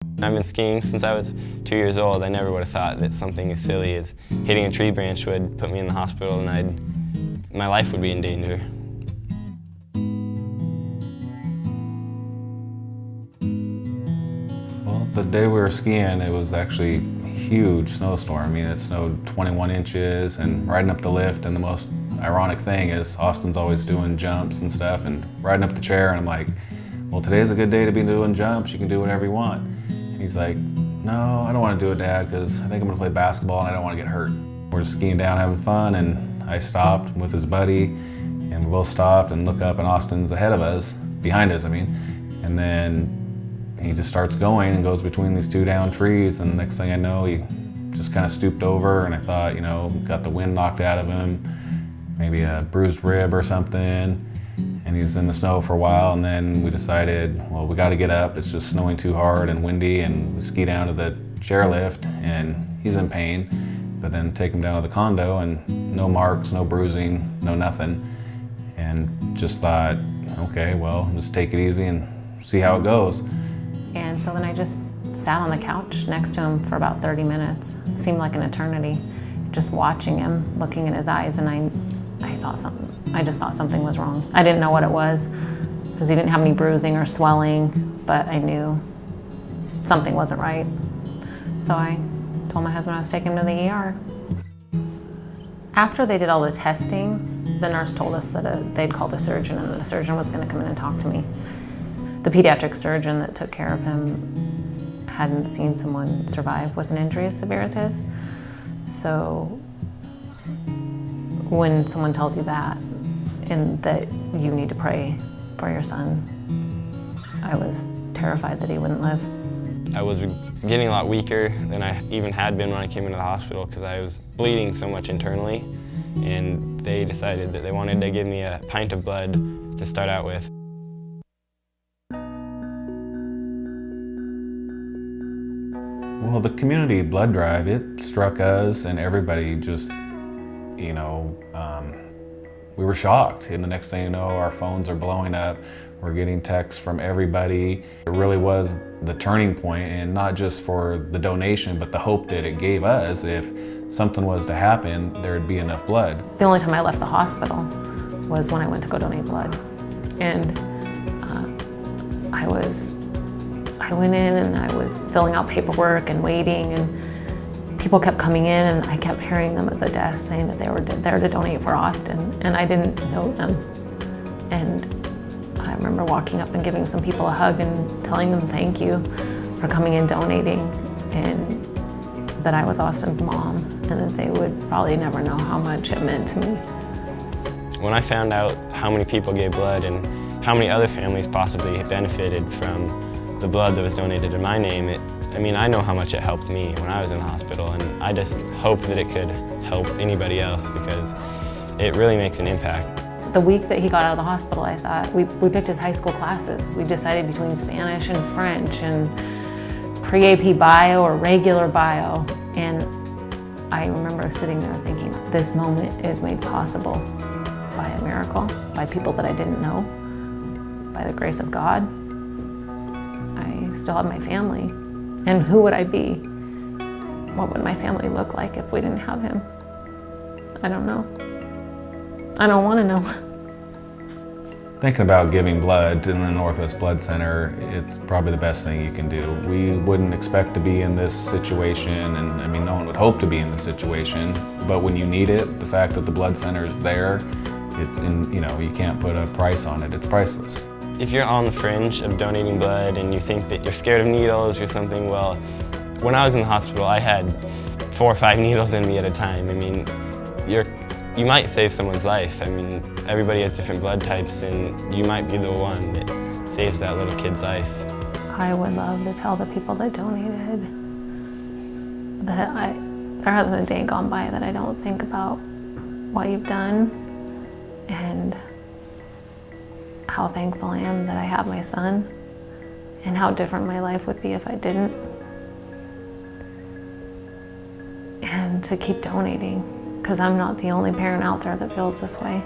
I've been skiing since I was 2 years old. I never would have thought that something as silly as hitting a tree branch would put me in the hospital and my life would be in danger. Well, the day we were skiing, it was actually a huge snowstorm. I mean, it snowed 21 inches and riding up the lift, and the most ironic thing is Austin's always doing jumps and stuff, and riding up the chair, and I'm like, well, today's a good day to be doing jumps. You can do whatever you want. And he's like, no, I don't want to do it, Dad, because I think I'm going to play basketball and I don't want to get hurt. We're just skiing down having fun, and I stopped with his buddy, and we both stopped and look up, and Austin's ahead of us, behind us, I mean, and then he just starts going and goes between these two down trees, and the next thing I know, he just kind of stooped over, and I thought, you know, got the wind knocked out of him, maybe a bruised rib or something, and he's in the snow for a while, and then we decided, well, we got to get up. It's just snowing too hard and windy, and we ski down to the chairlift, and he's in pain, but then take him down to the condo, and no marks, no bruising, no nothing, and just thought, okay, well, just take it easy and see how it goes. And so then I just sat on the couch next to him for about 30 minutes. It seemed like an eternity, just watching him, looking in his eyes, and I just thought something was wrong. I didn't know what it was, because he didn't have any bruising or swelling, but I knew something wasn't right. So I told my husband I was taking him to the ER. After they did all the testing, the nurse told us that they'd called a surgeon, and the surgeon was going to come in and talk to me. The pediatric surgeon that took care of him hadn't seen someone survive with an injury as severe as his. So when someone tells you that, and that you need to pray for your son, I was terrified that he wouldn't live. I was getting a lot weaker than I even had been when I came into the hospital because I was bleeding so much internally, and they decided that they wanted to give me a pint of blood to start out with. Well, the community blood drive, it struck us, and everybody just, you know, we were shocked. And the next thing you know, our phones are blowing up. We're getting texts from everybody. It really was the turning point, and not just for the donation, but the hope that it gave us. If something was to happen, there'd be enough blood. The only time I left the hospital was when I went to go donate blood. And I went in and I was filling out paperwork and waiting, and people kept coming in, and I kept hearing them at the desk saying that they were there to donate for Austin, and I didn't know them. And I remember walking up and giving some people a hug and telling them thank you for coming and donating, and that I was Austin's mom, and that they would probably never know how much it meant to me. When I found out how many people gave blood and how many other families possibly benefited from the blood that was donated in my name, I know how much it helped me when I was in the hospital, and I just hoped that it could help anybody else because it really makes an impact. The week that he got out of the hospital, I thought, we picked his high school classes. We decided between Spanish and French and pre-AP bio or regular bio, and I remember sitting there thinking, this moment is made possible by a miracle, by people that I didn't know, by the grace of God. I still have my family. And who would I be? What would my family look like if we didn't have him? I don't know. I don't want to know. Thinking about giving blood in the Northwest Blood Center, it's probably the best thing you can do. We wouldn't expect to be in this situation, and no one would hope to be in this situation, but when you need it, the fact that the blood center is there, you can't put a price on it. It's priceless. If you're on the fringe of donating blood and you think that you're scared of needles or something, well, when I was in the hospital, I had 4 or 5 needles in me at a time. You might save someone's life. Everybody has different blood types, and you might be the one that saves that little kid's life. I would love to tell the people that donated that there hasn't a day gone by that I don't think about what you've done and how thankful I am that I have my son, and how different my life would be if I didn't. And to keep donating, because I'm not the only parent out there that feels this way.